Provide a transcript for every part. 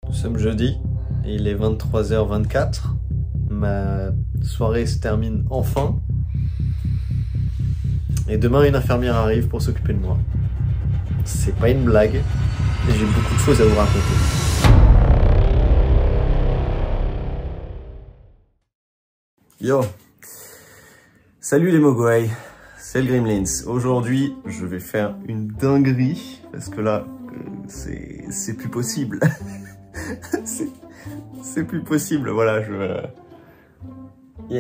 Nous sommes jeudi, et il est 23h24. Ma soirée se termine enfin. Et demain, une infirmière arrive pour s'occuper de moi. C'est pas une blague, et j'ai beaucoup de choses à vous raconter. Yo! Salut les Mogwai, c'est le Gremlins. Aujourd'hui, je vais faire une dinguerie, parce que là, c'est plus possible. c'est plus possible, voilà,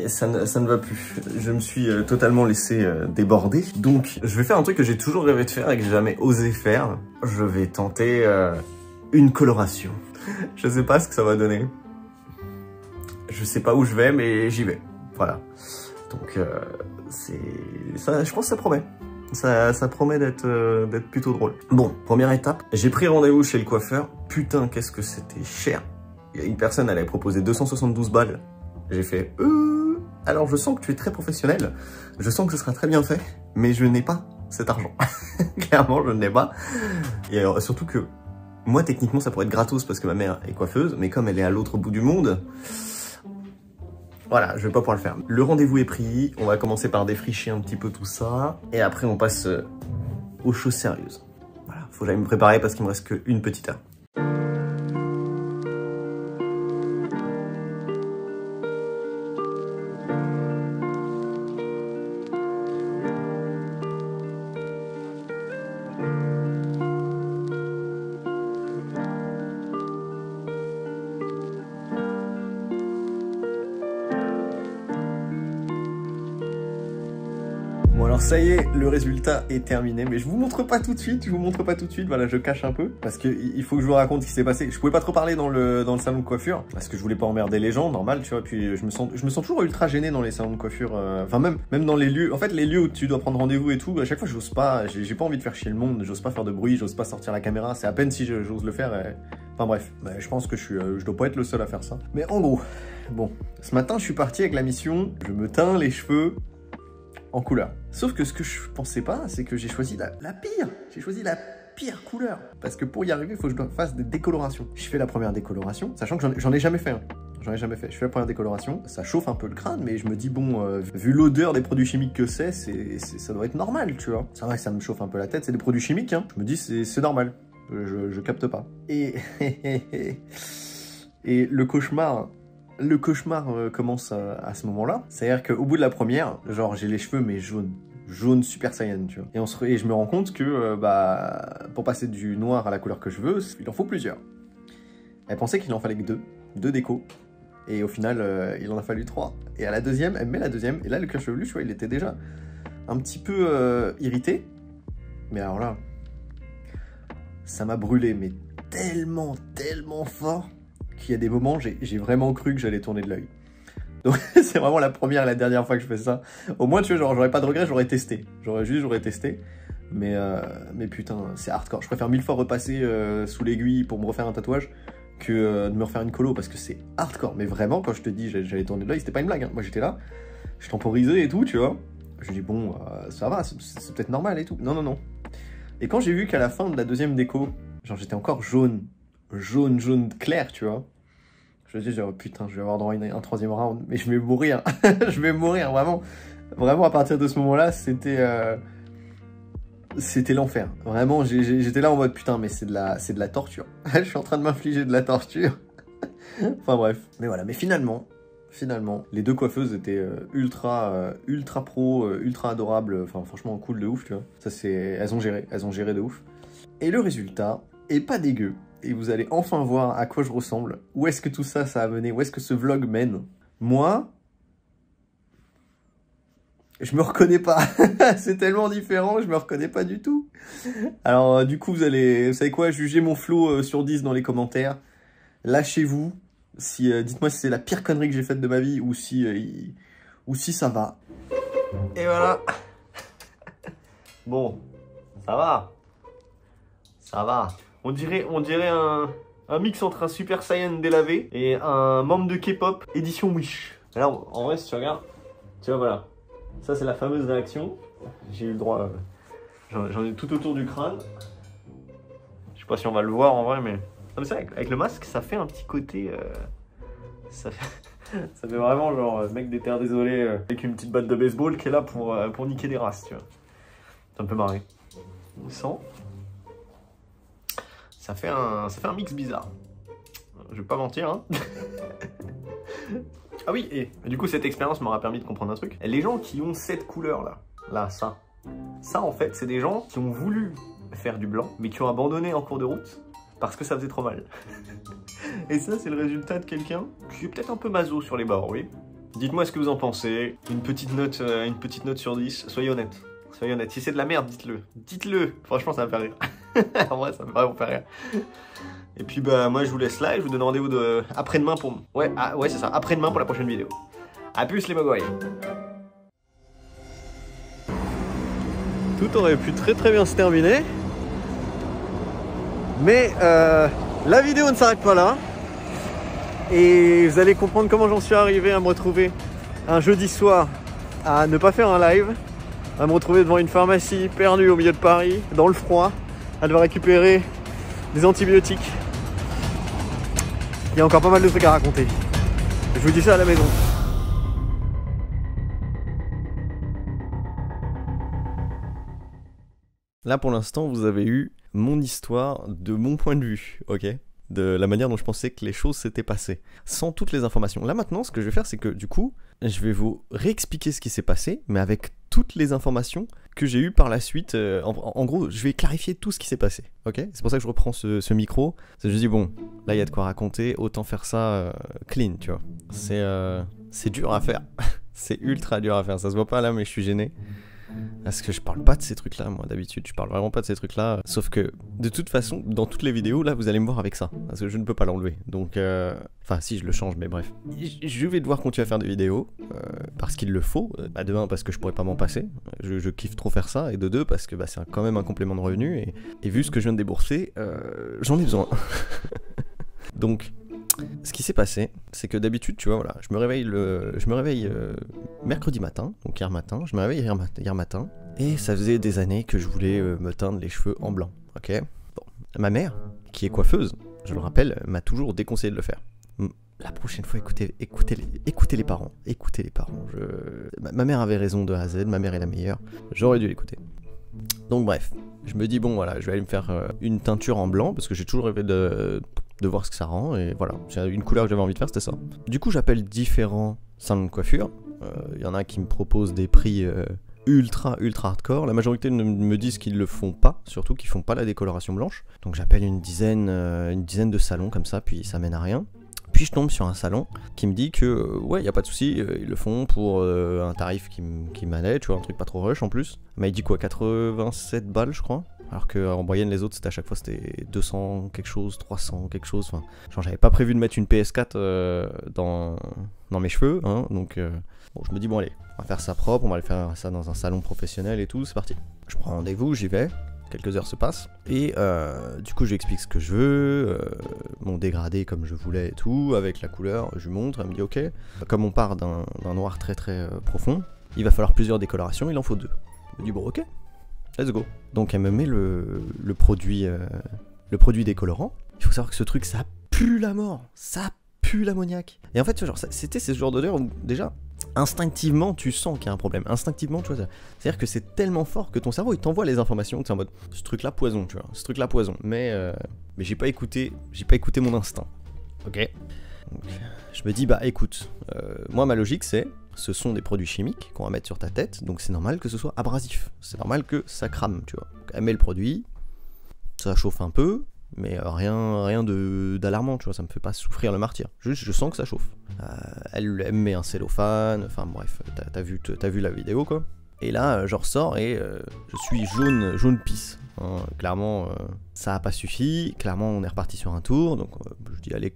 ça ne va plus. Je me suis totalement laissé déborder. Donc, je vais faire un truc que j'ai toujours rêvé de faire et que j'ai jamais osé faire. Je vais tenter une coloration. Je sais pas ce que ça va donner. Je sais pas où je vais, mais j'y vais. Voilà. Donc, ça, je pense que ça promet. Ça promet d'être plutôt drôle. Bon, première étape, j'ai pris rendez-vous chez le coiffeur. Putain, qu'est-ce que c'était cher. Il y a une personne, elle avait proposé 272 balles. J'ai fait alors je sens que tu es très professionnel, je sens que ce sera très bien fait, mais je n'ai pas cet argent. Clairement, je ne l'ai pas. Et alors, surtout que moi, techniquement, ça pourrait être gratos parce que ma mère est coiffeuse, mais comme elle est à l'autre bout du monde, voilà, je vais pas pouvoir le faire. Le rendez-vous est pris, on va commencer par défricher un petit peu tout ça, et après on passe aux choses sérieuses. Voilà, faut que j'aille me préparer parce qu'il me reste qu'une petite heure. Bon alors ça y est, le résultat est terminé, mais je vous montre pas tout de suite, voilà, je cache un peu, parce que il faut que je vous raconte ce qui s'est passé. Je pouvais pas trop parler dans le salon de coiffure, parce que je voulais pas emmerder les gens, normal, tu vois, puis je me sens toujours ultra gêné dans les salons de coiffure, enfin même dans les lieux, en fait les lieux où tu dois prendre rendez-vous et tout, à chaque fois j'ose pas, j'ai pas envie de faire chier le monde, j'ose pas faire de bruit, j'ose pas sortir la caméra, c'est à peine si j'ose le faire, enfin bref, je pense que je dois pas être le seul à faire ça. Mais en gros, bon, ce matin je suis parti avec la mission, je me teins les cheveux en couleur. Sauf que ce que je pensais pas, c'est que j'ai choisi la pire. J'ai choisi la pire couleur. Parce que pour y arriver, il faut que je fasse des décolorations. Je fais la première décoloration, sachant que j'en ai jamais fait. J'en ai jamais fait. Je fais la première décoloration, ça chauffe un peu le crâne, mais je me dis, bon, vu l'odeur des produits chimiques que ça doit être normal, tu vois. C'est vrai que ça me chauffe un peu la tête, c'est des produits chimiques, hein. Je me dis, c'est normal. Je capte pas. Et le cauchemar... Le cauchemar commence à ce moment-là. C'est-à-dire qu'au bout de la première, genre j'ai les cheveux mais jaune super saiyan, tu vois. Et je me rends compte que pour passer du noir à la couleur que je veux, il en faut plusieurs. Elle pensait qu'il en fallait que deux décos. Et au final, il en a fallu 3. Et à la deuxième, elle met la deuxième. Et là, le cuir chevelu, tu vois, il était déjà un petit peu irrité. Mais alors là, ça m'a brûlé, mais tellement fort, qu'il y a des moments, j'ai vraiment cru que j'allais tourner de l'œil. Donc c'est vraiment la première et la dernière fois que je fais ça. Au moins, tu vois, genre, j'aurais pas de regrets, j'aurais testé. J'aurais testé. Mais putain, c'est hardcore. Je préfère 1000 fois repasser sous l'aiguille pour me refaire un tatouage que de me refaire une colo, parce que c'est hardcore. Mais vraiment, quand je te dis j'allais tourner de l'œil, c'était pas une blague, hein. Moi, j'étais là, je temporisais et tout, tu vois. Je dis, bon, ça va, c'est peut-être normal et tout. Non. Et quand j'ai vu qu'à la fin de la deuxième déco, genre, j'étais encore jaune clair, tu vois. Je me dis, genre, putain, je vais avoir droit à un troisième round, mais je vais mourir. Je vais mourir, vraiment. Vraiment, à partir de ce moment-là, c'était l'enfer. Vraiment, j'étais là en mode, putain, mais c'est de la torture. Je suis en train de m'infliger de la torture. Enfin bref. Mais voilà, mais finalement, les deux coiffeuses étaient ultra pro, ultra adorables. Enfin, franchement, cool de ouf, tu vois. Ça, elles ont géré de ouf. Et le résultat est pas dégueu. Et vous allez enfin voir à quoi je ressemble. Où est-ce que tout ça a mené? Où est-ce que ce vlog mène? Moi, je me reconnais pas. C'est tellement différent, je me reconnais pas du tout. Alors, du coup, vous savez quoi? Jugez mon flow sur 10 dans les commentaires. Lâchez-vous. Dites-moi si c'est la pire connerie que j'ai faite de ma vie ou si ça va. Et voilà. Bon, ça va. Ça va. On dirait un mix entre un Super Saiyan délavé et un membre de K-pop édition Wish. Là, en vrai, si tu regardes, tu vois, voilà. Ça, c'est la fameuse réaction. J'ai eu le droit, j'en ai tout autour du crâne. Je sais pas si on va le voir en vrai, mais mais c'est vrai, avec le masque, ça fait un petit côté... ça fait vraiment genre mec des terres désolées avec une petite batte de baseball qui est là pour niquer des races, tu vois. Ça me fait marrer. Sans. Ça fait un mix bizarre. Je vais pas mentir, hein. Ah oui, et du coup cette expérience m'aura permis de comprendre un truc. Les gens qui ont cette couleur là, ça en fait c'est des gens qui ont voulu faire du blanc, mais qui ont abandonné en cours de route parce que ça faisait trop mal. Et ça c'est le résultat de quelqu'un qui est peut-être un peu maso sur les bords, oui. Dites-moi ce que vous en pensez, une petite note sur 10, soyez honnête. Soyez honnête, si c'est de la merde, dites-le. Dites-le, franchement ça me fait rire. En vrai ça me fait vraiment faire rire. Et puis bah moi je vous laisse là et je vous donne rendez-vous après-demain pour... Ouais, ouais c'est ça, après-demain pour la prochaine vidéo. A plus les mogwai. Tout aurait pu très bien se terminer. Mais la vidéo ne s'arrête pas là. Et vous allez comprendre comment j'en suis arrivé à me retrouver un jeudi soir à ne pas faire un live, à me retrouver devant une pharmacie perdue au milieu de Paris, dans le froid, à devoir récupérer des antibiotiques. Il y a encore pas mal de trucs à raconter. Je vous dis ça à la maison. Là pour l'instant vous avez eu mon histoire de mon point de vue, ok? De la manière dont je pensais que les choses s'étaient passées, sans toutes les informations. Là maintenant ce que je vais faire c'est que du coup je vais vous réexpliquer ce qui s'est passé, mais avec toutes les informations que j'ai eues par la suite. En gros je vais clarifier tout ce qui s'est passé, ok? C'est pour ça que je reprends ce micro. Je me dis bon, là il y a de quoi raconter, autant faire ça clean, tu vois. C'est dur à faire. C'est ultra dur à faire, ça se voit pas là mais je suis gêné. Parce que je parle pas de ces trucs là moi d'habitude, je parle vraiment pas de ces trucs là. Sauf que de toute façon dans toutes les vidéos là vous allez me voir avec ça, parce que je ne peux pas l'enlever. Donc enfin si je le change mais bref. Je vais devoir continuer à faire des vidéos parce qu'il le faut. De un parce que je pourrais pas m'en passer, je kiffe trop faire ça. Et de deux parce que c'est quand même un complément de revenu. Et vu ce que je viens de débourser, j'en ai besoin. Donc ce qui s'est passé, c'est que d'habitude, tu vois, voilà, je me réveille mercredi matin, donc hier matin, je me réveille hier matin, et ça faisait des années que je voulais me teindre les cheveux en blanc, ok? Bon, ma mère, qui est coiffeuse, je le rappelle, m'a toujours déconseillé de le faire. La prochaine fois, écoutez les parents, ma mère avait raison de A à Z, ma mère est la meilleure, j'aurais dû l'écouter. Donc bref, je me dis bon voilà, je vais aller me faire une teinture en blanc, parce que j'ai toujours rêvé de voir ce que ça rend, et voilà, c'est une couleur que j'avais envie de faire, c'était ça. Du coup j'appelle différents salons de coiffure, il y en a qui me proposent des prix ultra hardcore, la majorité me disent qu'ils le font pas, surtout qu'ils font pas la décoloration blanche, donc j'appelle une dizaine de salons comme ça, puis ça mène à rien. Puis je tombe sur un salon qui me dit que ouais y a pas de souci, ils le font pour un tarif qui m'allait, tu vois, un truc pas trop rush en plus. Mais il dit quoi, 87 balles je crois, alors qu'en moyenne les autres c'était à chaque fois c'était 200 quelque chose, 300 quelque chose, enfin genre j'avais pas prévu de mettre une PS4 dans mes cheveux, hein, donc bon, je me dis bon allez, on va faire ça propre, on va aller faire ça dans un salon professionnel et tout, c'est parti. Je prends rendez-vous, j'y vais. Quelques heures se passent, et du coup je lui explique ce que je veux, mon dégradé comme je voulais et tout, avec la couleur, je lui montre, elle me dit ok, comme on part d'un noir très profond, il va falloir plusieurs décolorations, il en faut 2. Je me dis bon ok, let's go. Donc elle me met le produit décolorant. Il faut savoir que ce truc ça pue la mort, ça pue l'ammoniac. Et en fait genre, c'était ce genre d'odeur où déjà instinctivement tu sens qu'il y a un problème, instinctivement tu vois, c'est à dire que c'est tellement fort que ton cerveau il t'envoie les informations, tu es en mode ce truc là poison, tu vois, ce truc là poison, mais j'ai pas écouté mon instinct, ok. Donc, je me dis bah écoute, moi ma logique c'est, ce sont des produits chimiques qu'on va mettre sur ta tête, donc c'est normal que ce soit abrasif, c'est normal que ça crame, tu vois. Donc, elle met le produit, ça chauffe un peu, mais rien d'alarmant, tu vois, ça me fait pas souffrir le martyr, juste je sens que ça chauffe. Elle me met un cellophane, enfin bref, t'as vu la vidéo quoi. Et là je ressors et je suis jaune pisse, hein. Clairement ça a pas suffi, clairement on est reparti sur un tour, donc je dis allez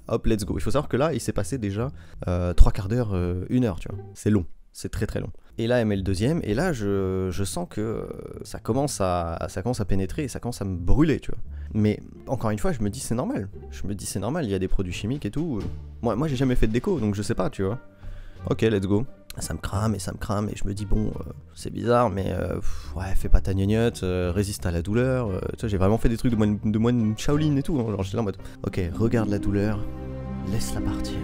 hop let's go. Il faut savoir que là il s'est passé déjà 3/4 d'heure, 1 heure, tu vois, c'est long, c'est très long. Et là elle met le deuxième, et là je sens que ça commence à pénétrer et ça commence à me brûler, tu vois. Mais encore une fois je me dis c'est normal, il y a des produits chimiques et tout. Moi j'ai jamais fait de déco donc je sais pas, tu vois. Ok let's go. Ça me crame et je me dis bon c'est bizarre mais ouais fais pas ta gnognotte, résiste à la douleur, tu vois j'ai vraiment fait des trucs de moine Shaolin et tout, hein, genre j'étais là en mode ok regarde la douleur, laisse-la partir,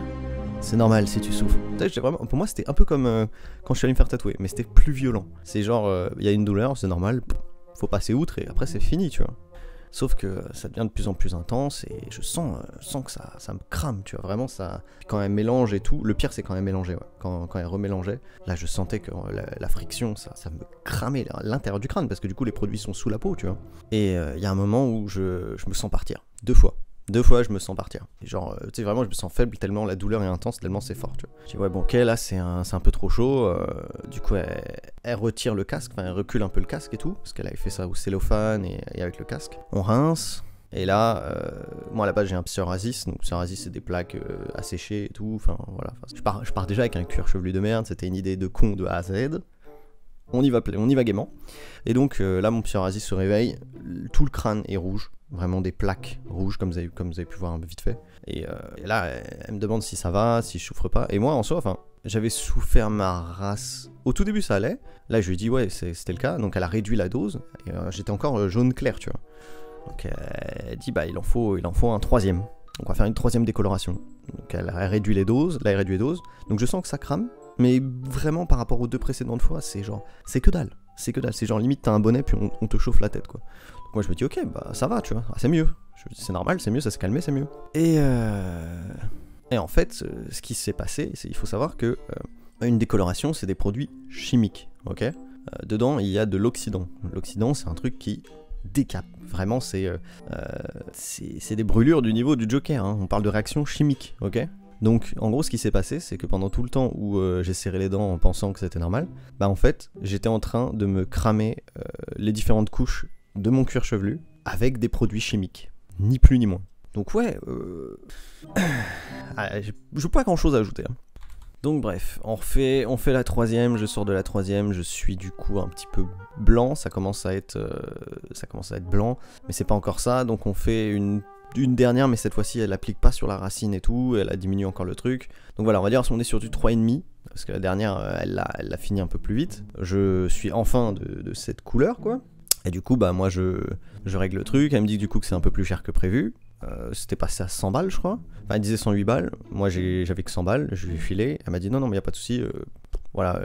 c'est normal si tu souffres. Vraiment, pour moi c'était un peu comme quand je suis allé me faire tatouer mais c'était plus violent, c'est genre il y a une douleur c'est normal, faut passer outre et après c'est fini tu vois. Sauf que ça devient de plus en plus intense et je sens que ça me crame, tu vois, vraiment ça... Quand elle mélange et tout, le pire c'est quand elle mélangeait, ouais. Quand elle remélangeait, là je sentais que la friction, ça me cramait à l'intérieur du crâne, parce que du coup les produits sont sous la peau, tu vois. Et il y a un moment où je me sens partir, 2 fois. 2 fois je me sens partir. Et genre, tu sais, vraiment je me sens faible tellement la douleur est intense, tellement c'est fort, tu vois. Je dis ouais bon ok, là c'est un peu trop chaud, du coup elle retire le casque, enfin elle recule un peu le casque et tout, parce qu'elle avait fait ça au cellophane et avec le casque. On rince, et là, moi à la base j'ai un psoriasis, donc psoriasis c'est des plaques asséchées et tout, enfin voilà. Je pars déjà avec un cuir chevelu de merde, c'était une idée de con de A à Z. On y va gaiement. Et donc là mon psoriasis se réveille, tout le crâne est rouge, vraiment des plaques rouges comme vous avez pu voir vite fait. Et là elle me demande si ça va, si je souffre pas. Et moi en soi, enfin j'avais souffert ma race. Au tout début ça allait, là je lui ai dit ouais c'était le cas, donc elle a réduit la dose, et j'étais encore jaune clair tu vois. Donc elle dit bah il en faut un 3e. Donc on va faire une 3e décoloration. Donc elle a réduit les doses, là elle réduit les doses, donc je sens que ça crame. Mais vraiment par rapport aux 2 précédentes fois, c'est genre, c'est que dalle, c'est genre limite t'as un bonnet puis on te chauffe la tête quoi. Donc moi je me dis ok bah ça va tu vois, c'est mieux, c'est normal, c'est mieux, ça s'est calmé, c'est mieux. Et en fait ce qui s'est passé, il faut savoir que une décoloration c'est des produits chimiques, ok. Dedans il y a de l'oxydant, l'oxydant c'est un truc qui décape, vraiment c'est des brûlures du niveau du Joker, hein. On parle de réaction chimique, ok. Donc en gros ce qui s'est passé c'est que pendant tout le temps où j'ai serré les dents en pensant que c'était normal, bah en fait j'étais en train de me cramer les différentes couches de mon cuir chevelu avec des produits chimiques, ni plus ni moins. Donc ouais, j'ai pas grand chose à ajouter, hein. Donc bref, on fait la 3e, je sors de la 3e, je suis du coup un petit peu blanc, ça commence à être blanc, mais c'est pas encore ça, donc on fait une dernière, mais cette fois-ci elle applique pas sur la racine et tout, elle a diminué encore le truc. Donc voilà, on va dire on est sur du 3,5, parce que la dernière elle l'a fini un peu plus vite. Je suis enfin de cette couleur quoi. Et du coup bah moi je règle le truc, elle me dit du coup que c'est un peu plus cher que prévu. C'était passé à 100 balles je crois. Enfin elle disait 108 balles, moi j'avais que 100 balles, je lui ai filé, elle m'a dit non mais y a pas de souci, voilà,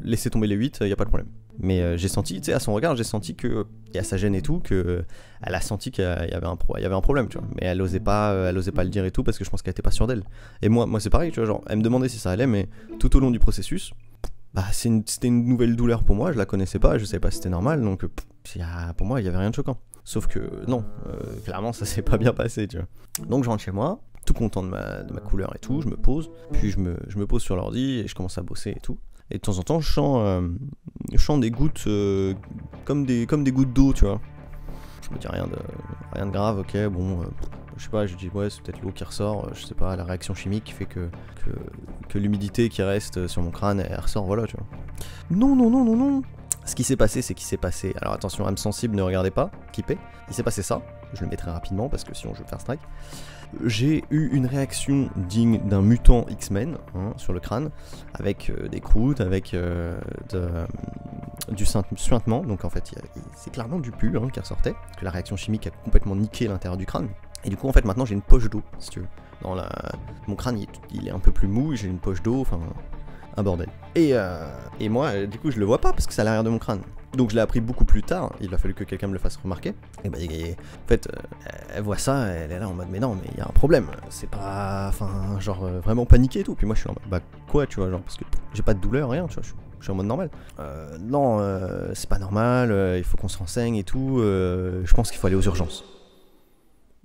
laissez tomber les 8, y a pas de problème. Mais j'ai senti, tu sais, à son regard, j'ai senti que, et à sa gêne et tout, que elle a senti qu'il y avait un problème, tu vois. Mais elle osait pas le dire et tout, parce que je pense qu'elle était pas sûre d'elle. Et moi c'est pareil, tu vois, genre, elle me demandait si ça allait, mais tout au long du processus, bah c'était une nouvelle douleur pour moi, je la connaissais pas, je savais pas si c'était normal, donc pour moi, il y avait rien de choquant. Sauf que non, clairement, ça s'est pas bien passé, tu vois. Donc je rentre chez moi, tout content de ma couleur et tout, je me pose, puis je me pose sur l'ordi et je commence à bosser et tout. Et de temps en temps, je sens des gouttes comme des gouttes d'eau, tu vois. Je me dis rien de grave, ok, bon, je sais pas, je dis ouais, c'est peut-être l'eau qui ressort, je sais pas, la réaction chimique qui fait que l'humidité qui reste sur mon crâne, elle ressort, voilà, tu vois. Non. Ce qui s'est passé, c'est qu'il s'est passé, alors attention, âme sensible, ne regardez pas, kippé, il s'est passé ça, je le mettrai rapidement parce que sinon je vais me faire strike. J'ai eu une réaction digne d'un mutant X-Men, hein, sur le crâne, avec des croûtes, avec du suintement, donc en fait c'est clairement du pus hein, qui ressortait, parce que la réaction chimique a complètement niqué l'intérieur du crâne. Et du coup en fait maintenant j'ai une poche d'eau, si tu veux. Mon crâne il est un peu plus mou, j'ai une poche d'eau, enfin un bordel. Et moi du coup je le vois pas parce que c'est à l'arrière de mon crâne. Donc je l'ai appris beaucoup plus tard, il a fallu que quelqu'un me le fasse remarquer. Et bah, en fait, elle voit ça, elle est là en mode mais non, mais il y a un problème, c'est pas, enfin, genre vraiment paniqué et tout. Puis moi je suis en mode bah quoi, tu vois, genre parce que j'ai pas de douleur, rien, tu vois, je suis en mode normal. Non, c'est pas normal, il faut qu'on se renseigne et tout, je pense qu'il faut aller aux urgences.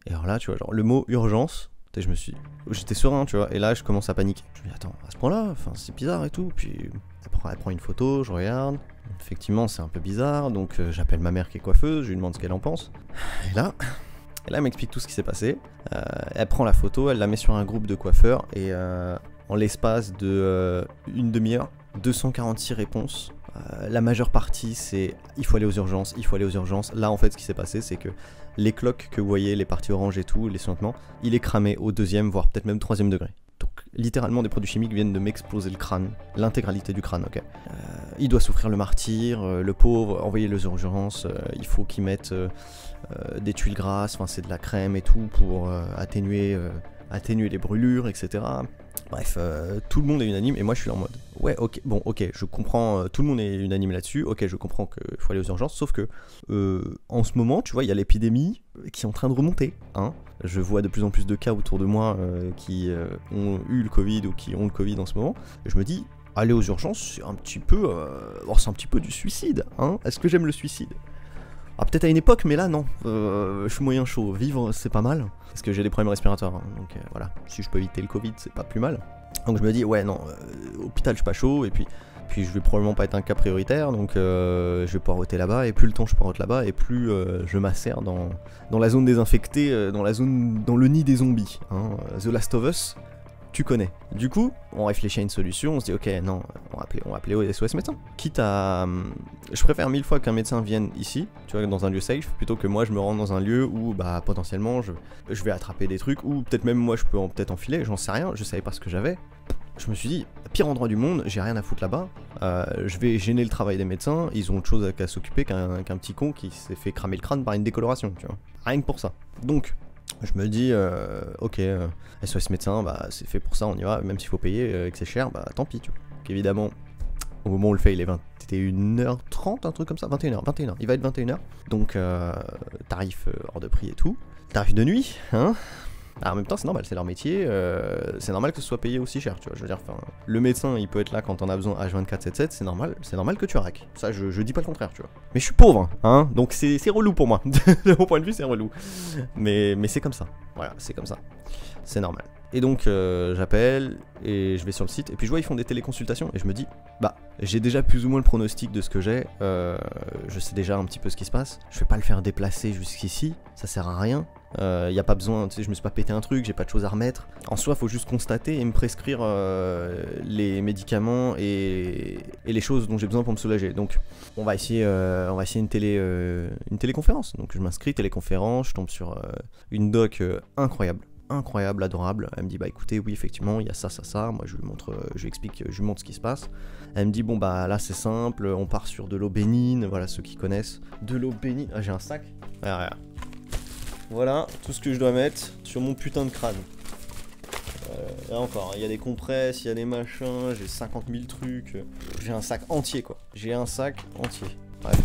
Et alors là, tu vois, genre le mot urgence, j'étais serein, tu vois, et là je commence à paniquer. Je me dis attends, à ce point-là, enfin c'est bizarre et tout, puis elle prend une photo, je regarde. Effectivement, c'est un peu bizarre, donc j'appelle ma mère qui est coiffeuse, je lui demande ce qu'elle en pense. Et là elle m'explique tout ce qui s'est passé. Elle prend la photo, elle la met sur un groupe de coiffeurs, et en l'espace de une demi-heure, 246 réponses. La majeure partie, c'est il faut aller aux urgences, il faut aller aux urgences. Là, en fait, ce qui s'est passé, c'est que les cloques que vous voyez, les parties oranges et tout, les suintements, il est cramé au 2e, voire peut-être même 3e degré. Donc littéralement des produits chimiques viennent de m'exploser le crâne, l'intégralité du crâne, ok. Il doit souffrir le martyr, le pauvre, envoyez-le aux urgences, il faut qu'il mette des tuiles grasses, enfin c'est de la crème et tout pour atténuer les brûlures, etc. Bref, tout le monde est unanime et moi je suis en mode ouais ok, bon ok, je comprends, tout le monde est unanime là-dessus, ok je comprends qu'il faut aller aux urgences, sauf que en ce moment tu vois il y a l'épidémie qui est en train de remonter, hein. Je vois de plus en plus de cas autour de moi qui ont eu le Covid ou qui ont le Covid en ce moment, et je me dis aller aux urgences c'est un petit peu, c'est un petit peu du suicide, hein. Est-ce que j'aime le suicide? Ah peut-être à une époque, mais là non, je suis moyen chaud, vivre c'est pas mal, parce que j'ai des problèmes respirateurs, hein, donc voilà, si je peux éviter le Covid c'est pas plus mal. Donc je me dis ouais non, hôpital je suis pas chaud, et puis je vais probablement pas être un cas prioritaire, donc je vais poireauter là-bas, et plus le temps je poireaute là-bas, et plus je macère dans la zone désinfectée, dans le nid des zombies, hein, The Last of Us. Tu connais. Du coup, on réfléchit à une solution, on se dit ok, non, on va appeler au SOS médecin. Quitte à... Je préfère 1000 fois qu'un médecin vienne ici, tu vois, dans un lieu safe, plutôt que moi je me rende dans un lieu où, bah, potentiellement, je vais attraper des trucs, ou peut-être même moi je peux peut-être enfiler, j'en sais rien, je savais pas ce que j'avais. Je me suis dit, pire endroit du monde, j'ai rien à foutre là-bas, je vais gêner le travail des médecins, ils ont autre chose à s'occuper qu'un petit con qui s'est fait cramer le crâne par une décoloration, tu vois. Rien que pour ça. Donc... je me dis, ok, SOS médecin, bah c'est fait pour ça, on y va, même s'il faut payer et que c'est cher, bah tant pis, tu vois. Donc évidemment, au moment où on le fait, il est 21h30, un truc comme ça, 21h, il va être 21h. Donc, tarif hors de prix et tout. Tarif de nuit, hein. Ah, en même temps, c'est normal, c'est leur métier, c'est normal que ce soit payé aussi cher, tu vois. Je veux dire, le médecin, il peut être là quand on a besoin H24/7, c'est normal que tu raques. Ça, je dis pas le contraire, tu vois. Mais je suis pauvre, hein, donc c'est relou pour moi. De mon point de vue, c'est relou. Mais c'est comme ça, voilà, c'est comme ça. C'est normal. Et donc, j'appelle, et je vais sur le site, et puis je vois, ils font des téléconsultations, et je me dis, bah, j'ai déjà plus ou moins le pronostic de ce que j'ai, je sais déjà un petit peu ce qui se passe, je vais pas le faire déplacer jusqu'ici, ça sert à rien. Y a pas besoin, tu sais, je me suis pas pété un truc, j'ai pas de choses à remettre. En soi, faut juste constater et me prescrire les médicaments et les choses dont j'ai besoin pour me soulager. Donc, on va essayer une téléconférence. Donc, je m'inscris, téléconférence, je tombe sur une doc incroyable, adorable. Elle me dit bah écoutez, oui effectivement il y a ça, moi je lui montre ce qui se passe. Elle me dit bon bah là c'est simple, on part sur de l'eau bénigne, voilà ceux qui connaissent. De l'eau bénigne, ah j'ai un sac, voilà tout ce que je dois mettre sur mon putain de crâne. Là encore, il y a des compresses, il y a des machins, j'ai 50 000 trucs, j'ai un sac entier quoi, bref.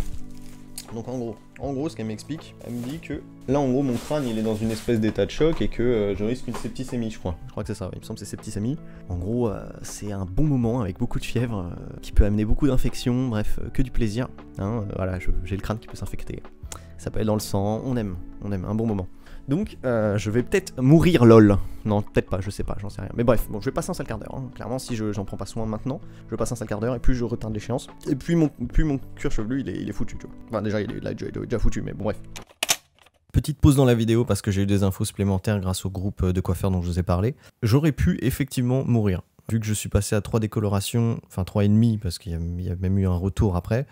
Donc en gros, ce qu'elle m'explique, elle me dit que là en gros mon crâne il est dans une espèce d'état de choc et que je risque une septicémie, je crois que c'est ça, il me semble que c'est septicémie. En gros, c'est un bon moment avec beaucoup de fièvre qui peut amener beaucoup d'infections, bref, que du plaisir, hein, voilà, j'ai le crâne qui peut s'infecter, ça peut être dans le sang, on aime un bon moment. Donc je vais peut-être mourir lol. Non peut-être pas, je sais pas, j'en sais rien. Mais bref, bon je vais passer un sale quart d'heure, hein. Clairement si j'en prends pas soin maintenant, je passe un sale quart d'heure et puis je retarde l'échéance. Et puis mon cuir chevelu il est foutu tu vois. Enfin déjà il est déjà foutu mais bon bref. Petite pause dans la vidéo parce que j'ai eu des infos supplémentaires grâce au groupe de coiffeurs dont je vous ai parlé. J'aurais pu effectivement mourir. Vu que je suis passé à 3 décolorations, enfin 3,5 parce qu'il y a même eu un retour après.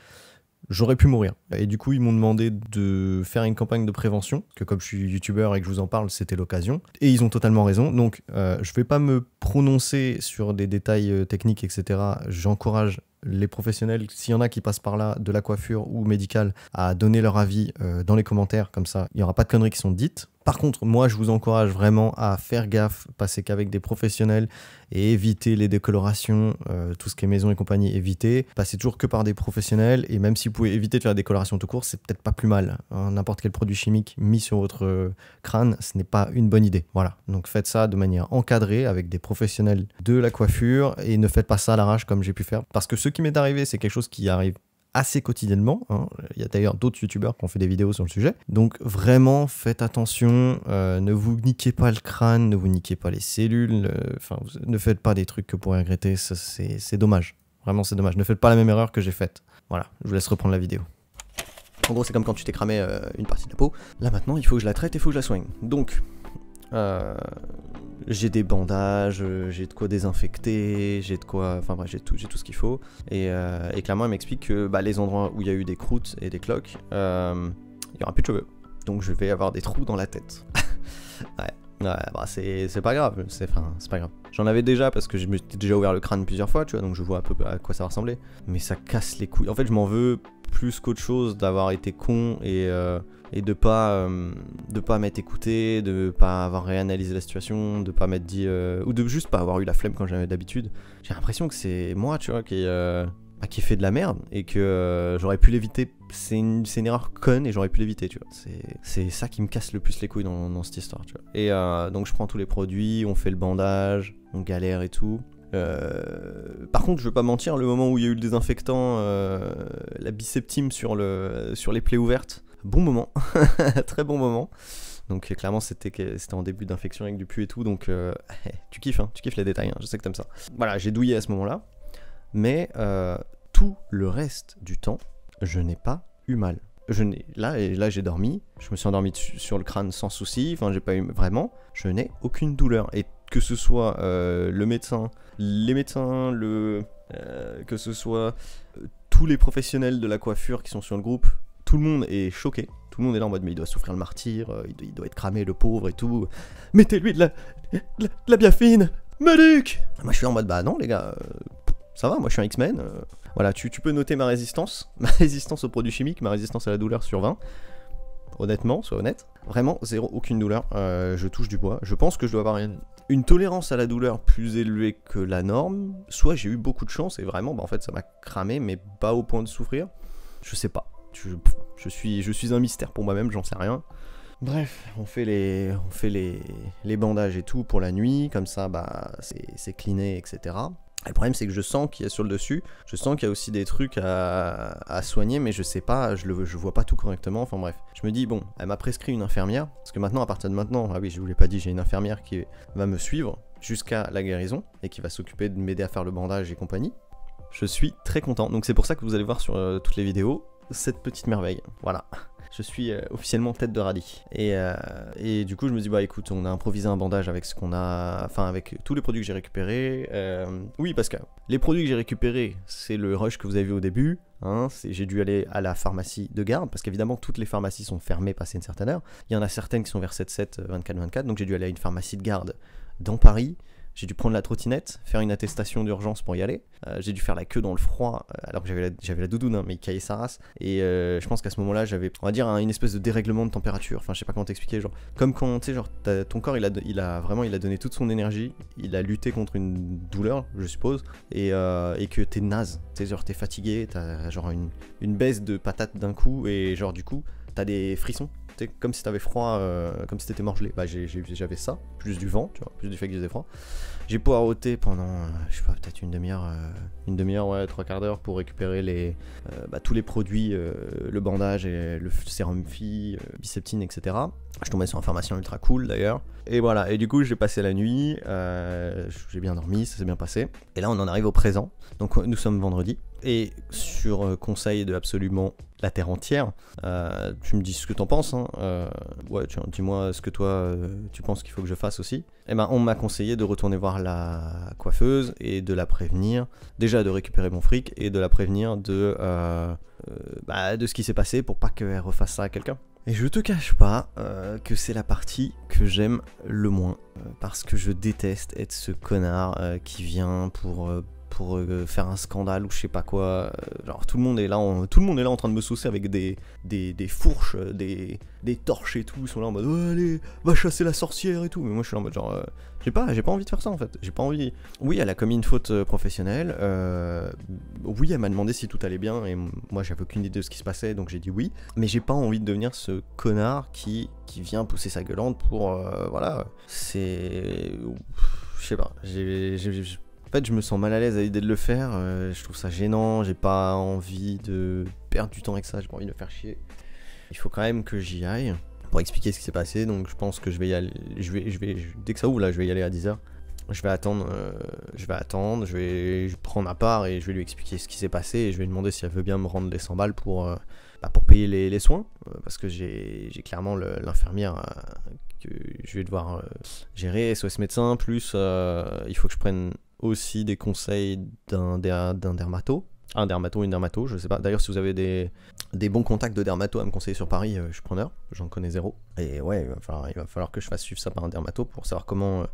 J'aurais pu mourir. Et du coup, ils m'ont demandé de faire une campagne de prévention, que comme je suis youtubeur et que je vous en parle, c'était l'occasion. Et ils ont totalement raison. Donc, je vais pas me prononcer sur des détails techniques, etc. J'encourage les professionnels, s'il y en a qui passent par là, de la coiffure ou médicale, à donner leur avis dans les commentaires. Comme ça, il n'y aura pas de conneries qui sont dites. Par contre, moi, je vous encourage vraiment à faire gaffe, passer qu'avec des professionnels et éviter les décolorations, tout ce qui est maison et compagnie, éviter. Passez toujours que par des professionnels et même si vous pouvez éviter de faire des décolorations tout court, c'est peut-être pas plus mal. Hein, n'importe quel produit chimique mis sur votre crâne, ce n'est pas une bonne idée. Voilà, donc faites ça de manière encadrée avec des professionnels de la coiffure et ne faites pas ça à l'arrache comme j'ai pu faire. Parce que ce qui m'est arrivé, c'est quelque chose qui arrive assez quotidiennement, hein. Il y a d'ailleurs d'autres youtubeurs qui ont fait des vidéos sur le sujet, donc vraiment faites attention, ne vous niquez pas le crâne, ne vous niquez pas les cellules, ne faites pas des trucs que vous pourrez regretter, c'est dommage, vraiment c'est dommage, ne faites pas la même erreur que j'ai faite. Voilà, je vous laisse reprendre la vidéo. En gros c'est comme quand tu t'es cramé une partie de la peau, là maintenant il faut que je la traite et il faut que je la soigne, donc j'ai des bandages, j'ai de quoi désinfecter, j'ai de quoi, enfin bref, j'ai tout ce qu'il faut. Et clairement, elle m'explique que bah, les endroits où il y a eu des croûtes et des cloques, il y aura plus de cheveux. Donc je vais avoir des trous dans la tête. Ouais. Ouais, bah c'est pas grave, c'est pas grave. J'en avais déjà parce que je me suis déjà ouvert le crâne plusieurs fois, tu vois, donc je vois un peu à quoi ça va ressembler. Mais ça casse les couilles. En fait, je m'en veux plus qu'autre chose d'avoir été con et de pas m'être écouté, de pas avoir réanalysé la situation, de pas m'être dit ou de juste pas avoir eu la flemme quand j'avais d'habitude. J'ai l'impression que c'est moi, tu vois, qui fait de la merde et que j'aurais pu l'éviter. C'est une erreur conne et j'aurais pu l'éviter, tu vois. C'est ça qui me casse le plus les couilles dans cette histoire, tu vois. Et donc je prends tous les produits, on fait le bandage, on galère et tout. Par contre, je vais pas mentir, le moment où il y a eu le désinfectant, la biceptime sur les plaies ouvertes, bon moment, très bon moment. Donc clairement c'était en début d'infection avec du pus et tout, donc tu kiffes les détails, hein, je sais que t'aimes ça. Voilà, j'ai douillé à ce moment-là, mais tout le reste du temps, je n'ai pas eu mal. Là j'ai dormi, je me suis endormi sur le crâne sans souci, enfin j'ai pas eu vraiment, je n'ai aucune douleur. Et que ce soit le médecin, les médecins, que ce soit tous les professionnels de la coiffure qui sont sur le groupe, tout le monde est choqué. Tout le monde est là en mode mais il doit souffrir le martyr, il doit être cramé le pauvre et tout. Mettez-lui de la biafine, Maluc. Moi je suis là en mode bah non les gars, ça va, moi je suis un X-Men. Voilà, tu peux noter ma résistance aux produits chimiques, ma résistance à la douleur sur 20. Honnêtement, sois honnête. Vraiment, aucune douleur. Je touche du bois. Je pense que je dois avoir une tolérance à la douleur plus élevée que la norme. Soit j'ai eu beaucoup de chance et vraiment, bah, en fait, ça m'a cramé, mais pas au point de souffrir. Je sais pas. Je suis un mystère pour moi-même, j'en sais rien. Bref, on fait les bandages et tout pour la nuit. Comme ça, bah, c'est cleané, etc. Le problème c'est que je sens qu'il y a sur le dessus, je sens qu'il y a aussi des trucs à soigner, mais je sais pas, je vois pas tout correctement, enfin bref. Je me dis bon, elle m'a prescrit une infirmière, parce que maintenant, à partir de maintenant, ah oui je vous l'ai pas dit, j'ai une infirmière qui va me suivre jusqu'à la guérison, et qui va s'occuper de m'aider à faire le bandage et compagnie. Je suis très content, donc c'est pour ça que vous allez voir sur toutes les vidéos, cette petite merveille, voilà. Je suis officiellement tête de radis. Et du coup, je me dis, bah écoute, on a improvisé un bandage avec ce qu'on a. Enfin, avec tous les produits que j'ai récupérés. Oui, parce que les produits que j'ai récupérés, c'est le rush que vous avez vu au début. Hein, j'ai dû aller à la pharmacie de garde, parce qu'évidemment, toutes les pharmacies sont fermées passé une certaine heure. Il y en a certaines qui sont vers 7-7, 24-24. Donc j'ai dû aller à une pharmacie de garde dans Paris. J'ai dû prendre la trottinette, faire une attestation d'urgence pour y aller. J'ai dû faire la queue dans le froid, alors que j'avais la doudoune, hein, mais il caillait sa race. Et je pense qu'à ce moment-là, j'avais, on va dire, une espèce de dérèglement de température. Enfin, je sais pas comment t'expliquer, genre, comme quand, tu sais, genre, ton corps, il a donné toute son énergie. Il a lutté contre une douleur, je suppose, et que t'es naze. Tu sais, genre, t'es fatigué, t'as genre une baisse de patate d'un coup, et genre, du coup, t'as des frissons. Comme si t'avais froid, comme si t'étais morgelé. Bah j'avais ça, plus du vent, tu vois, plus du fait que j'ai froid. J'ai poireauté pendant, je sais pas, peut-être une demi-heure, ouais, 3/4 d'heure pour récupérer tous les produits, le bandage et le sérum Phi, biceptine, etc. Je tombais sur un pharmacien ultra cool d'ailleurs. Et voilà, et du coup j'ai passé la nuit, j'ai bien dormi, ça s'est bien passé. Et là on en arrive au présent, donc nous sommes vendredi. Et sur conseil de absolument la terre entière, tu me dis ce que t'en penses, hein. Ouais, dis-moi ce que toi tu penses qu'il faut que je fasse aussi. Et ben on m'a conseillé de retourner voir la coiffeuse et de la prévenir, déjà de récupérer mon fric et de la prévenir de ce qui s'est passé pour pas qu'elle refasse ça à quelqu'un. Et je te cache pas que c'est la partie que j'aime le moins, parce que je déteste être ce connard qui vient pour faire un scandale ou je sais pas quoi. Genre tout le monde est là en train de me saucer avec des fourches, des torches et tout. Ils sont là en mode oh, allez, va chasser la sorcière et tout. Mais moi je suis là en mode genre j'ai pas envie de faire ça en fait. J'ai pas envie. Oui, elle a commis une faute professionnelle. Oui, elle m'a demandé si tout allait bien et moi j'avais aucune idée de ce qui se passait, donc j'ai dit oui. Mais j'ai pas envie de devenir ce connard qui vient pousser sa gueulante pour voilà. C'est, je sais pas. En fait, je me sens mal à l'aise à l'idée de le faire, je trouve ça gênant, j'ai pas envie de perdre du temps avec ça, j'ai pas envie de me faire chier. Il faut quand même que j'y aille pour expliquer ce qui s'est passé, donc je pense que je vais y aller, dès que ça ouvre là, je vais y aller à 10h. Je vais attendre, je vais prendre ma part et je vais lui expliquer ce qui s'est passé et je vais lui demander si elle veut bien me rendre les 100 balles pour payer les soins, parce que j'ai clairement l'infirmière que je vais devoir gérer, SOS médecin, plus il faut que je prenne aussi des conseils d'un dermato, Un dermato, une dermato, je sais pas. D'ailleurs, si vous avez des bons contacts de dermato à me conseiller sur Paris, je suis preneur, j'en connais zéro. Et ouais, il va falloir que je fasse suivre ça par un dermato pour savoir comment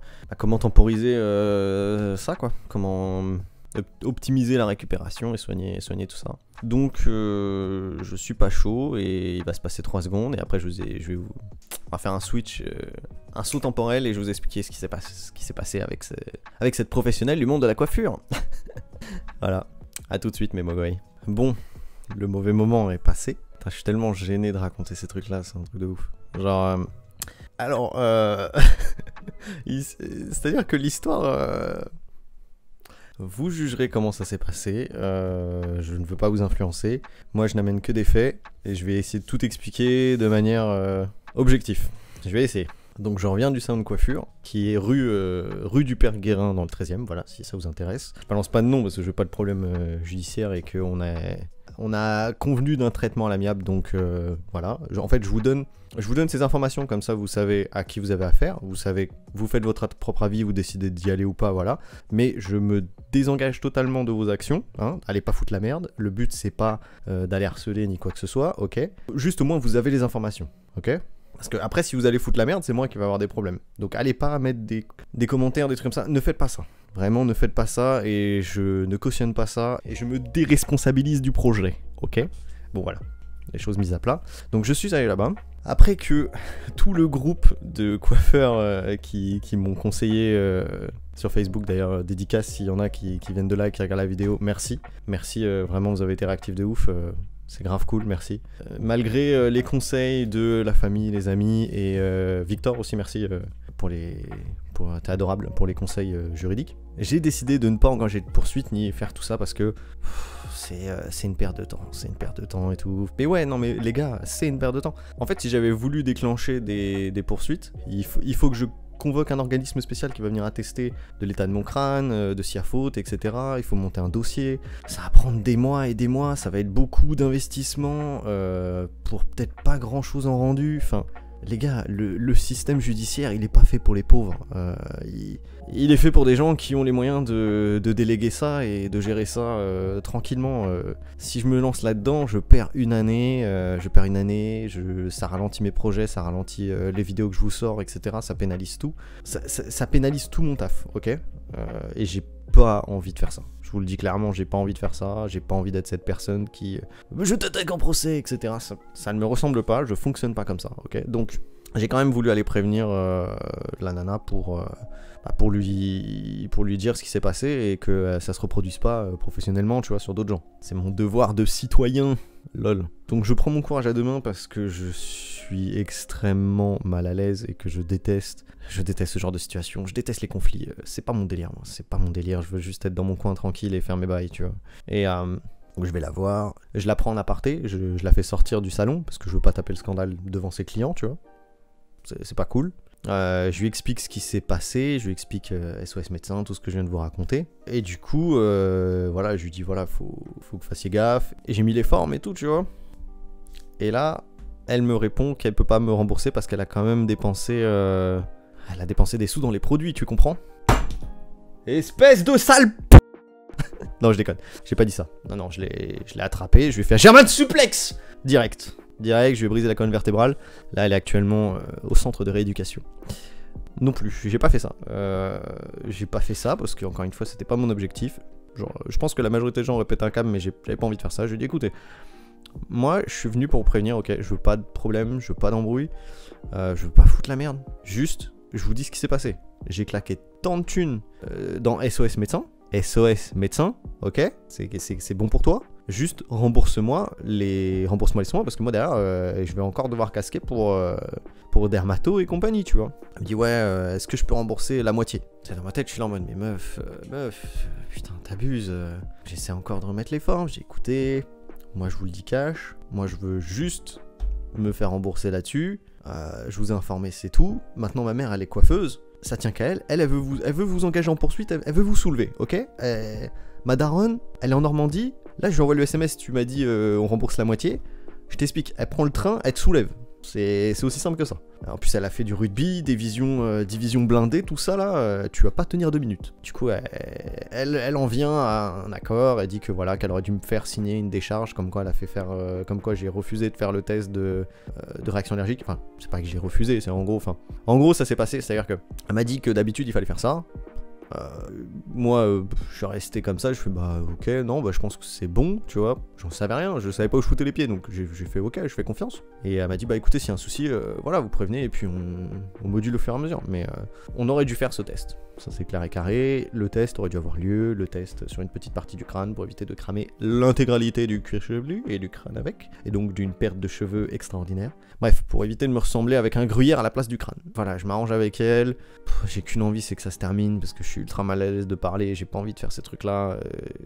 temporiser ça, quoi. Comment optimiser la récupération et soigner tout ça. Donc, je suis pas chaud et il va se passer 3 secondes et après, on va faire un switch, un saut temporel et je vais vous expliquer ce qui s'est passé avec cette professionnelle du monde de la coiffure. Voilà. A tout de suite mes mogwai. Bon, le mauvais moment est passé. Putain, je suis tellement gêné de raconter ces trucs là, c'est un truc de ouf. Genre, alors, c'est-à-dire que l'histoire, vous jugerez comment ça s'est passé. Je ne veux pas vous influencer. Moi, je n'amène que des faits et je vais essayer de tout expliquer de manière objective. Je vais essayer. Donc je reviens du salon de coiffure, qui est rue du Père Guérin dans le 13e, voilà, si ça vous intéresse. Je balance pas de nom parce que je veux pas de problème judiciaire et qu'on a convenu d'un traitement à l'amiable, donc voilà. En fait, je vous donne ces informations, comme ça vous savez à qui vous avez affaire, vous faites votre propre avis, vous décidez d'y aller ou pas, voilà. Mais je me désengage totalement de vos actions, hein, allez pas foutre la merde. Le but c'est pas d'aller harceler ni quoi que ce soit, ok. Juste au moins vous avez les informations, ok. Parce que après, si vous allez foutre la merde, c'est moi qui vais avoir des problèmes. Donc allez pas mettre des commentaires, des trucs comme ça. Ne faites pas ça. Vraiment, ne faites pas ça. Et je ne cautionne pas ça. Et je me déresponsabilise du projet. Ok? Bon, voilà. Les choses mises à plat. Donc je suis allé là-bas. Après que tout le groupe de coiffeurs qui m'ont conseillé sur Facebook, d'ailleurs, dédicace s'il y en a qui viennent de là et qui regardent la vidéo, merci. Merci, vraiment, vous avez été réactifs de ouf. C'est grave cool, merci. Malgré les conseils de la famille, les amis et Victor aussi, merci t'es adorable pour les conseils juridiques. J'ai décidé de ne pas engager de poursuite ni faire tout ça parce que c'est une perte de temps, c'est une perte de temps et tout. Mais ouais, non mais les gars, c'est une perte de temps. En fait, si j'avais voulu déclencher des poursuites, il faut que je convoque un organisme spécial qui va venir attester de l'état de mon crâne, de s'il y a faute, etc. Il faut monter un dossier. Ça va prendre des mois et des mois, ça va être beaucoup d'investissement pour peut-être pas grand-chose en rendu. Enfin, les gars, le système judiciaire, il est pas fait pour les pauvres. Il est fait pour des gens qui ont les moyens de déléguer ça et de gérer ça tranquillement. Si je me lance là-dedans, je perds une année, ça ralentit mes projets, ça ralentit les vidéos que je vous sors, etc. Ça pénalise tout. Ça pénalise tout mon taf, ok. Et j'ai pas envie de faire ça. Je vous le dis clairement, j'ai pas envie de faire ça. J'ai pas envie d'être cette personne qui je t'attaque en procès, etc. Ça ne me ressemble pas. Je fonctionne pas comme ça, ok. Donc j'ai quand même voulu aller prévenir la nana pour lui dire ce qui s'est passé et que ça se reproduise pas professionnellement, tu vois, sur d'autres gens. C'est mon devoir de citoyen, lol. Donc je prends mon courage à deux mains parce que je suis extrêmement mal à l'aise et que je déteste ce genre de situation. Je déteste les conflits. C'est pas mon délire, moi. C'est pas mon délire. Je veux juste être dans mon coin tranquille et faire mes bails, tu vois. Et donc je vais la voir. Je la prends en aparté. Je la fais sortir du salon parce que je veux pas taper le scandale devant ses clients, tu vois. C'est pas cool. Je lui explique ce qui s'est passé, je lui explique SOS médecin, tout ce que je viens de vous raconter. Et du coup, voilà, je lui dis voilà, faut que vous fassiez gaffe. Et j'ai mis les formes et tout, tu vois. Et là, elle me répond qu'elle peut pas me rembourser parce qu'elle a quand même dépensé, elle a dépensé des sous dans les produits, tu comprends? Espèce de sale p... Non, je déconne, j'ai pas dit ça. Non, je l'ai attrapé, je lui ai fait un German suplex direct, je lui ai brisé la colonne vertébrale. Là, elle est actuellement au centre de rééducation. Non plus, j'ai pas fait ça. J'ai pas fait ça parce que, encore une fois, c'était pas mon objectif. Genre, je pense que la majorité des gens auraient pété un câble, mais j'avais pas envie de faire ça. Je lui ai dit, écoutez, moi, je suis venu pour vous prévenir, ok, je veux pas de problème, je veux pas d'embrouille, je veux pas foutre la merde. Juste, je vous dis ce qui s'est passé. J'ai claqué tant de thunes dans SOS médecin. SOS médecin, ok, c'est bon pour toi. Juste rembourse-moi les soins parce que moi derrière je vais encore devoir casquer pour dermato et compagnie, tu vois. Elle me dit ouais, est-ce que je peux rembourser la moitié? C'est dans ma tête, je suis là en mode mais meuf, putain t'abuses. J'essaie encore de remettre les formes, j'ai écouté. Moi je vous le dis cash, moi je veux juste me faire rembourser là-dessus. Je vous ai informé, c'est tout. Maintenant ma mère elle est coiffeuse, ça tient qu'à elle. Elle veut vous engager en poursuite, elle veut vous soulever, ok. Ma daronne, elle est en Normandie. Là, je lui envoie le SMS, tu m'as dit on rembourse la moitié. Je t'explique, elle prend le train, elle te soulève. C'est aussi simple que ça. En plus, elle a fait du rugby, division blindée, tout ça là, tu vas pas tenir 2 minutes. Du coup, elle en vient à un accord, elle dit que voilà, qu'elle aurait dû me faire signer une décharge, comme quoi elle a fait faire, comme quoi j'ai refusé de faire le test de réaction allergique. Enfin, c'est pas que j'ai refusé, c'est en gros, ça s'est passé, c'est-à-dire que elle m'a dit que d'habitude il fallait faire ça. Moi, je suis resté comme ça, je fais bah ok, non, bah je pense que c'est bon, tu vois. J'en savais rien, je savais pas où je foutais les pieds, donc j'ai fait ok, je fais confiance. Et elle m'a dit bah écoutez, s'il y a un souci, voilà, vous prévenez et puis on module au fur et à mesure. Mais on aurait dû faire ce test. Ça c'est clair et carré, le test aurait dû avoir lieu, le test sur une petite partie du crâne pour éviter de cramer l'intégralité du cuir chevelu et du crâne avec, et donc d'une perte de cheveux extraordinaire. Bref, pour éviter de me ressembler avec un gruyère à la place du crâne. Voilà, je m'arrange avec elle, j'ai qu'une envie, c'est que ça se termine, parce que je suis ultra mal à l'aise de parler, j'ai pas envie de faire ces trucs là,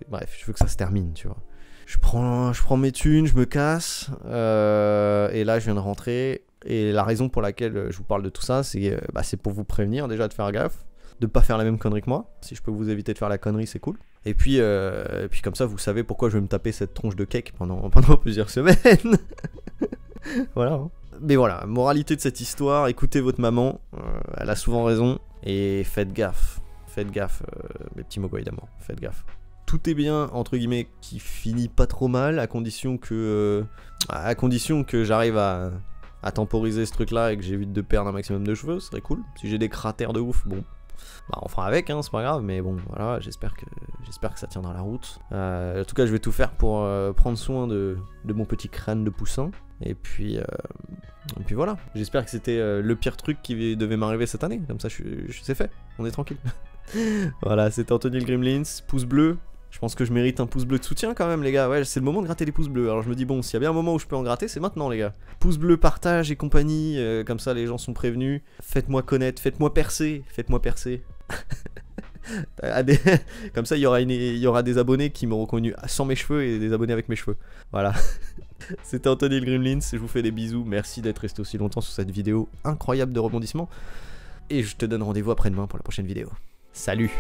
bref, je veux que ça se termine, tu vois. Je prends mes thunes, je me casse, et là je viens de rentrer, et la raison pour laquelle je vous parle de tout ça, c'est pour vous prévenir déjà de faire gaffe, de pas faire la même connerie que moi. Si je peux vous éviter de faire la connerie, c'est cool. Et puis comme ça, vous savez pourquoi je vais me taper cette tronche de cake pendant plusieurs semaines. Voilà. Hein. Mais voilà, moralité de cette histoire, écoutez votre maman, elle a souvent raison, et faites gaffe, mes petits mogwai d'amour, faites gaffe. Tout est bien, entre guillemets, qui finit pas trop mal, à condition que j'arrive à temporiser ce truc-là et que j'évite de perdre un maximum de cheveux, ce serait cool. Si j'ai des cratères de ouf, bon, bah on fera avec, hein, c'est pas grave, mais bon, voilà, j'espère que ça tiendra la route. En tout cas, je vais tout faire pour prendre soin de mon petit crâne de poussin. Et puis voilà, j'espère que c'était le pire truc qui devait m'arriver cette année, comme ça c'est fait, on est tranquille. Voilà, c'était Anthony le Gremlins, pouce bleu. Je pense que je mérite un pouce bleu de soutien quand même les gars, ouais c'est le moment de gratter les pouces bleus. Alors je me dis bon, s'il y a bien un moment où je peux en gratter, c'est maintenant les gars. Pouce bleu, partage et compagnie, comme ça les gens sont prévenus. Faites-moi connaître, faites-moi percer. Comme ça il y aura des abonnés qui m'auront connu sans mes cheveux et des abonnés avec mes cheveux. Voilà. C'était Anthony le Gremlins, je vous fais des bisous, merci d'être resté aussi longtemps sur cette vidéo incroyable de rebondissement. Et je te donne rendez-vous après-demain pour la prochaine vidéo. Salut!